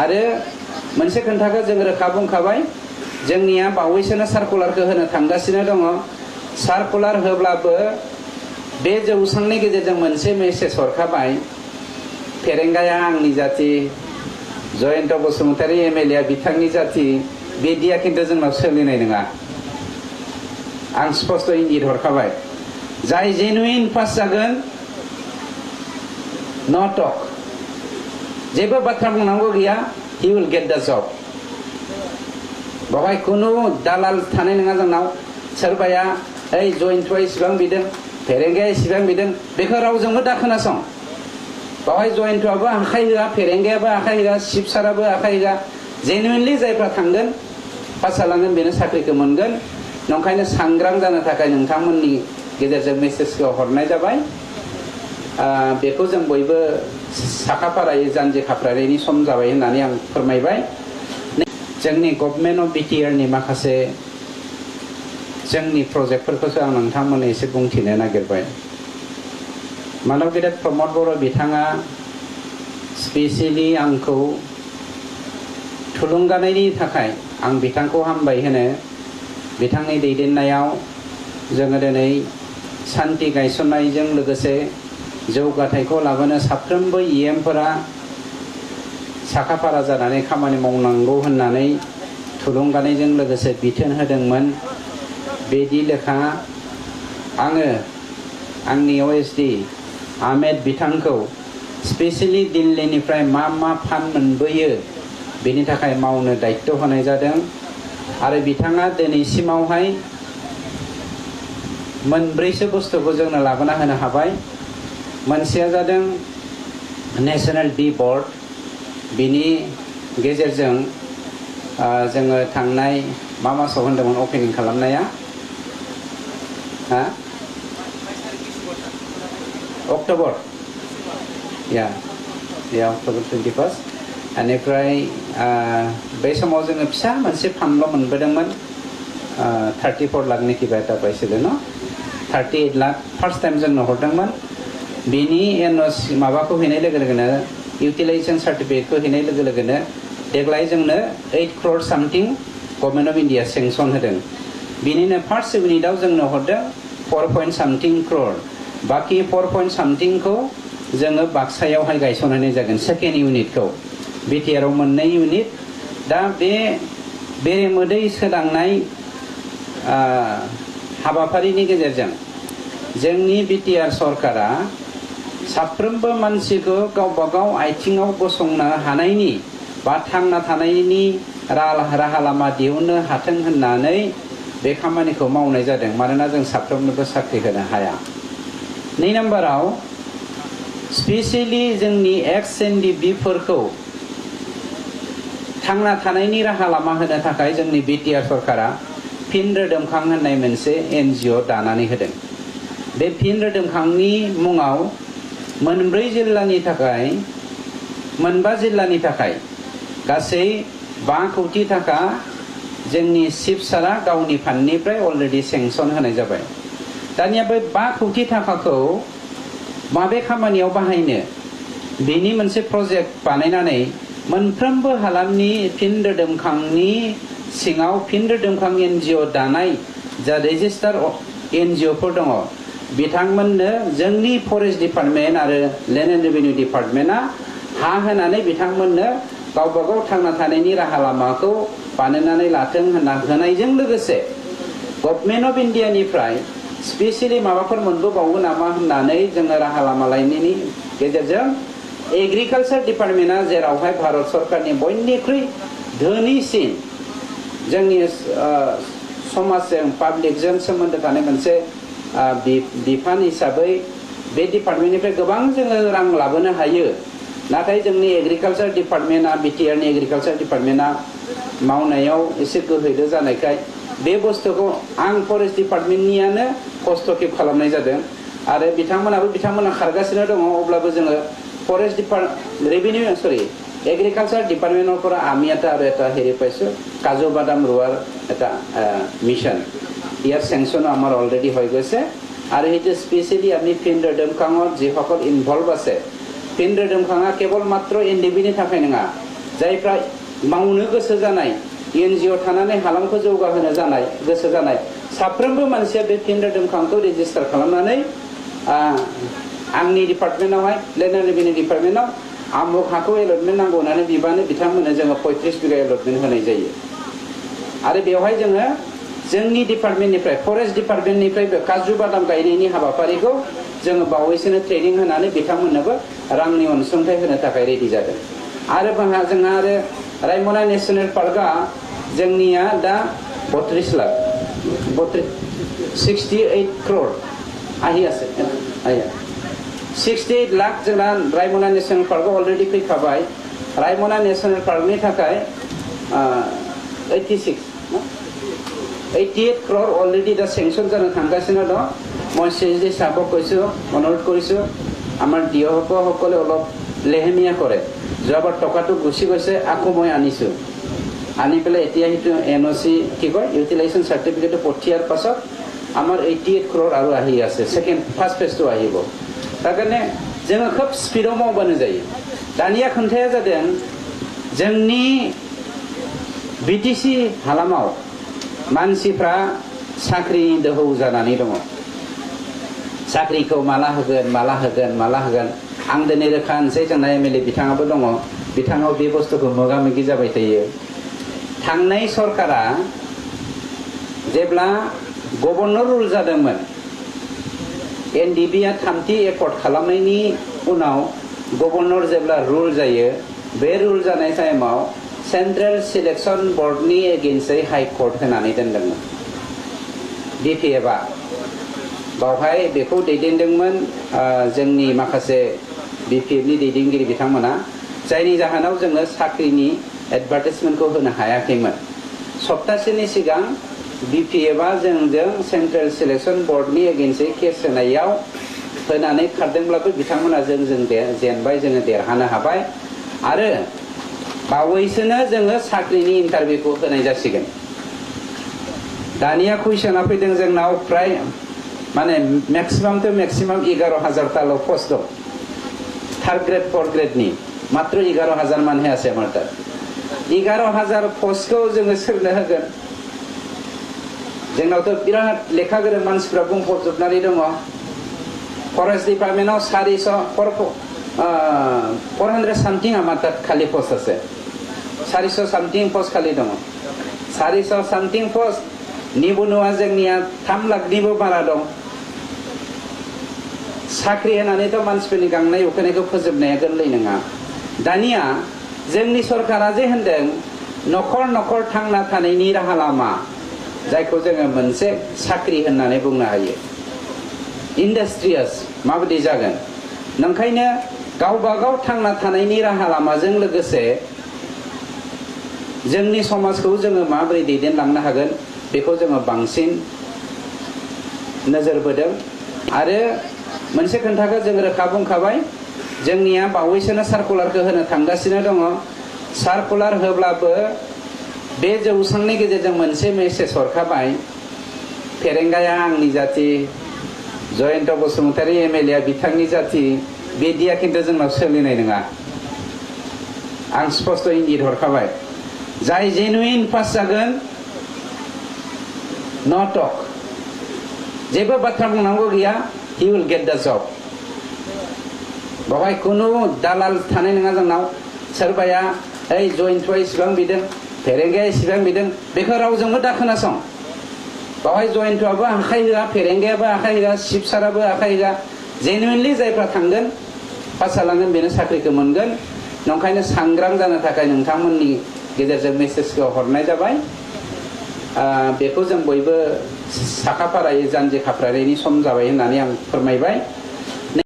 आरो मोनसे खोन्थाखौ जों रोखा बुंखाबाय जोंनिया बावैसोनो सार्कुलारखौ होनो थांगासिनो दङ सार्कुलार होब्लाबो बे जौसांनि गेजेरजों मोनसे मेसेज हरखाबाय फेरेंगाया आंनि जाति जयन्त बसुमतारी एमएलए आ बिथांनि जाति बिदिया खिन्थु जोंनाव सोलिनाय नङा आं स्पष्ट इंगित हरखाबाय जाय जेनुइन पास जागोन नो टक जेबो बाथ्रा बुंनांगौ गैया he will get the job बावहाय खुनु दालाल थानाय नङा जोंनाव सोरबाया ओइ जयन्तआ इसिबां बिदों फेरेंगाया इसिबां बिदों बेखौ रावजोंबो दा खोनासं बावहाय जयन्तआबो आखाइ होआ फेरेंगायाबो आखाइ होआ शिबसाराबो आखाइ होआ जेनुइनलि जायफ्रा थांगोन पास जालांगोन बेनो साख्रिखौ मोनगोन नंखायनो सांग्रां जानो थाखाय नोंथांमोननि गेजेरजों मेसेजखौ हरनाय जाबाय बेखौ जों बयबो साखाफारायै जानजि खाफ्रानायनि सम जाबाय होननानै आं फोरमायबाय जोंनि गभर्नमेन्ट अफ बिटिआर नि माखासे जोंनि प्रजेक्टफोरखौसो आं नोंथांमोननो एसे बुंथिनो नागिरबाय मानब गेदेर प्रमद बर' बिथाङा स्पेसियेलि आंखौ थुलुंगानायनि थाखाय आं बिथांखौ हामबाय होनो बिथांनि दैदेननायाव जोङो दिनै सान्ति गायसननायजों लोगोसे जौगाथायखौ लाबोनो साफ्रोमबो इएमफोरा साखाफारा जानानै खामानि मावनांगौ होननानै थुलुंगानायजों लोगोसे बिथोन होदोंमोन बेदि लेखा आङो आंनि ओएसडि आहमेद बिथांखौ स्पेसियेलि दिल्लीनिफ्राय मा फान्ड मोनबोयो बेनि थाखाय मावनो दायित्व होनाय जादों आरो बिथाङा दिनैसिमावहाय मोनब्रैसो बुस्थुखौ जोंनो लाबोना होनो हाबाय मोनसेया जादों नेशनेल बी बोर्ड बिनि गेजेरजों जोङो थांनाय मा मासाव होनदोंमोन अपेनिं खालामनाया अक्ट'बर या अक्ट'बर 21 बेनिफ्राय बै समाव जोङो फिसा मोनसे फान्डल' मोनबोदोंमोन 34 लाखनि किबा एटा पाइसिल' न 38 लाख फार्स्ट टाइम जोंनो हरदोंमोन बिनि एनअसि माबाखौ हैनाय लोगो लोगोनो इउटिलाइजेशन सार्टिफिकेटखौ हैनाय लोगो लोगोनो देग्लाय जोंनो 8 crore सामथिं गभर्नमेन्ट अफ इन्डिया सेंसन होदों बिनिनो फार्स्ट इउनिटआव जोंनो हरदों 4 something crore बाखि 4 something खौ जोङो बाक्सायावहाय गायसननाय जागोन सेकेन्ड इउनिटखौ बिटिआर आव मोननै इउनिट दा बे बेरेमोदै सोदांनाय हाबाफारिनि गेजेरजों जोंनि बिटिआर सरकारा साफ्रोमबो मानसिखौ गावबा गाव आथिङाव गसंनो हानायनि बा थांना थानायनि राहा लामा दिहुननो हाथों होननानै बे खामानिखौ मावनाय जादों मानोना जों साफ्रोमनोबो साख्रि होनो हाया 2 नम्बराव स्पेसियेलि जोंनि एक्स एनडिबि फोरखौ थांना थानायनि राहा लामा होनो थाखाय जोंनि बिटिआर सरकारा फिन रोदोमखां होननाय मोनसे एनजिअ दानानै होदों बे फिन रोदोमखांनि मुङाव मोनब्रै जिल्लानि थाखाय मोनबा जिल्लानि थाखाय गासै 5 कोटी थाखा जोंनि शिबसारा गावनि फान्डनिफ्राय अलरेडि सेंसन होनाय जाबाय दानिया बे 5 कोटी थाखाखौ माबे खामानियाव बाहायनो बेनि मोनसे प्रजेक्ट बानायनानै मोनफ्रोमबो हालामनि फिन रोदोमखांनि सिङाव फिन रोदोमखां एनजिअ दानाय जा रेजिस्टार एनजिअ फोर दङ बिथांमोननो जोंनि फरेस्ट डिपार्टमेन्ट आरो लेन्ड एन्ड रेभिनिउ डिपार्टमेन्टआ हा होनानै बिथांमोननो गावबा गाव थांना थानायनि राहा लामाखौ बानायनानै लाथों होनना होनायजों लोगोसे गभर्नमेन्ट अफ इन्डियानिफ्राय स्पेसियेलि माबाफोर मोनबोबावो नामा होननानै जोङो राहा लामा लायनायनि गेजेरजों एग्रिकालचार डिपार्टमेन्टआ जेरावहाय भारत सरकारनि बयनिख्रुइ धोनिसिन जोंनि समाजजों पाब्लिकजों सोमोन्दो थानाय मोनसे बिफान हिसाबै बे डिपार्टमेन्टनिफ्राय गोबां जोङो रां लाबोनो हायो नाथाय जोंनि एग्रिकालचार डिपार्टमेन्टआ बिटिआरनि एग्रिकालचार डिपार्टमेन्टआ मावनायाव एसे गोहैलो जानायखाय बे बुस्थुखौ आं फरेस्ट डिपार्टमेन्टनियानो हस्तक्षेप खालामनाय जादों आरो बिथांमोना खारगासिनो दङ अब्लाबो जोङो फरेस्ट এগ্রিকালচার ডিপার্টমেন্টৰ পৰা আমি এটা হেৰি পাইছো কাজু বাদাম ৰোৱাৰ এটা মিশন ইয়াৰ সেংচন আমাৰ অলৰেডি হৈ গৈছে আৰু এটা স্পেশালি আমি ফিল্ড ৰেডমকাঙত যিসকল ইনভলভ আছে ফিল্ড ৰেডমকাঙা কেৱল মাত্ৰ এনডিবিনি থাকাই নঙা जायफ्रा मावनो गोसो जानाय NGO थानानै हालामखौ जौगाहोनो जानाय गोसो जानाय साफ्रोमबो मानसिया बे फिन रोदोमखांखौ रेजिस्टार खालामनानै आंनि डिपार्टमेन्टआवहाय लेन्ड एन्ड रेभिनिउ डिपार्टमेन्टआव आमुक हाखौ एलटमेन्ट नांगौ होननानै बिबानो बिथांमोननो जोङो 35 बिगा एलटमेन्ट होनाय जायो आरो बेवहाय जोङो जोंनि डिपार्टमेन्टनिफ्राय फरेस्ट डिपार्टमेन्टनिफ्रायबो काजु बादाम गायनायनि हाबाफारिखौ जोङो बावैसोनो ट्रेनिं होनानै बिथांमोननोबो रांनि अनसुंथाइ होनो थाखाय रेडि जादों आरो जोंहा आरो रायमना नेशनेल पार्कआ जोंनिया दा 32 लाख 68 crore आहि आसे आया 68 लाख जोंना रायमना नेशनेल पार्कआव अलरेडि फैखाबाय रायमना नेशनेल पार्कनि थाखाय 88 crore অলরেডি दा सेंक्शन जानो थांगासिनो दं মই CSD সাহেবক কৈছো অনুৰোধ কৰিছো আমাৰ ডিঅসকলে অলপ লেহেমিয়া কৰে যোৱাবাৰ টকাটো গুচি গৈছে আকৌ মই আনিছো আনি পেলাই এতিয়া সেইটো NOC কি কয় ইউটিলাইজেশ্যন সাৰ্টিফিকেট পঠিয়াৰ পাছত আমাৰ 88 crore আৰু আহি আছে ফাৰ্ষ্ট ফেজটো আহিব তাৰ কাৰণে जोङो खोब स्पिडआव मावबानो जायो दानिया खोन्थाया जादों जोंनि BTC हालामाव मानसिफ्रा साख्रिनि दोहौ जानानै दङ साख्रिखौ माला होगोन आं दिनै रोखा होनसै जोंना MLA बिथाङाबो दङ बिथाङाव बे बुस्थुखौ मोगा मोगि जाबाय थायो थांनाय सरकारा जेब्ला गभर्नर रुल जादोंमोन NDB आ 30 एकर्ड खालामनायनि उनाव गभर्नर जेब्ला रुल जायो बे रुल जानाय टाइमाव सेंट्रल सिलेक्शन बोर्डनि एगेन्स्टै हाई कोर्ट होनानै दोनदोंमोन BPF आ बावहाय बेखौ दैदेनदोंमोन जोंनि माखासे BPF नि दैदेनगिरि बिथांमोना जायनि जाहोनाव जोङो साख्रिनि एडभार्टाइजमेन्टखौ होनो हायाखैमोन सप्तासेनि सिगां BPF आ जोंजों सेंट्रल सिलेक्शन बोर्डनि एगेन्स्टै केस होनायाव होनानै खारदोंब्लाबो बिथांमोना जों जेनबाय जोङो देरहानो हाबाय आरो बावैसोनो जोङो साख्रिनि इन्टारभिउखौ होनाय जासिगोन दानिया कुइसना फैदों जोंनाव प्राय माने मैक्सिमाम 11,000 पोस्ट दं थार्ड ग्रेड फोर्थ ग्रेडनि मात्र 11,000 मानसि আছে আমার তার 11,000 पोस्टखौ जोङो सोरनो होगोन जोंनावथ' बिराद लेखा गोरों मानसिफ्रा बुंफबजोबनानै दङ फरेस्ट डिपार्टमेन्टआव 400 सामथिं আমার তাত खालि पोस्ट আছে 400 सामथिं पोस्ट खालि दङ 400 सामथिं पोस्ट निबनुवा जोंनिया 3 लाखनिबो बारा दं साख्रि होनानैथ' मानसिफोरनि गांनाय उखैनायखौ फोजोबनाया गोरलै नङा दानिया जोंनि सरकारा जे होनदों नखर नखर थांना थानायनि राहा लामा जायखौ जोङो मोनसे साख्रि होननानै बुंनो हायो इन्डास्ट्रियास माबायदि जागोन नंखायनो गावबा गाव थांना थानायनि राहा लामाजों लोगोसे जोंनि समाजखौ जोङो माबोरै दैदेनलांनो हागोन बेखौ जोङो बांसिन नोजोर बोदों आरो मोनसे खोन्थाखौ जों रोखा बुंखाबाय जोंनिया बावैसोनो सार्कुलारखौ होनो थांगासिनो दङ सार्कुलार होब्लाबो बे जौसांनि गेजेरजों मोनसे मेसेज हरखाबाय फेरेंगाया आंनि जाति जयन्त बसुमतारी MLA आ बिथांनि जाति बेदिया खिन्थु जोंनाव सोलिनाय नङा आं स्पष्ट इंगित हरखाबाय जाय जेनुइन पास जागोन नो टक जेबो बाथ्रा बुंनांगौ गैया he will get the job बावहाय खुनु दालाल थानाय नङा जोंनाव सोरबाया ओइ जयन्तआ इसिबां बिदों फेरेंगाया इसिबां बिदों बेखौ रावजोंबो दा खोनासं बावहाय जयन्तआबो आखाइ होआ फेरेंगायाबो आखाइ होआ शिबसाराबो आखाइ होआ जेनुइनलि जायफ्रा थांगोन पास जालांगोन बेनो साख्रिखौ मोनगोन नंखायनो सांग्रां जानो थाखाय नोंथांमोननि गेजेरजों मेसेजखौ हरनाय जाबाय बेखौ जों बयबो साखाफारायै जानजि खाफ्रानायनि सम जाबाय होननानै आं फोरमायबाय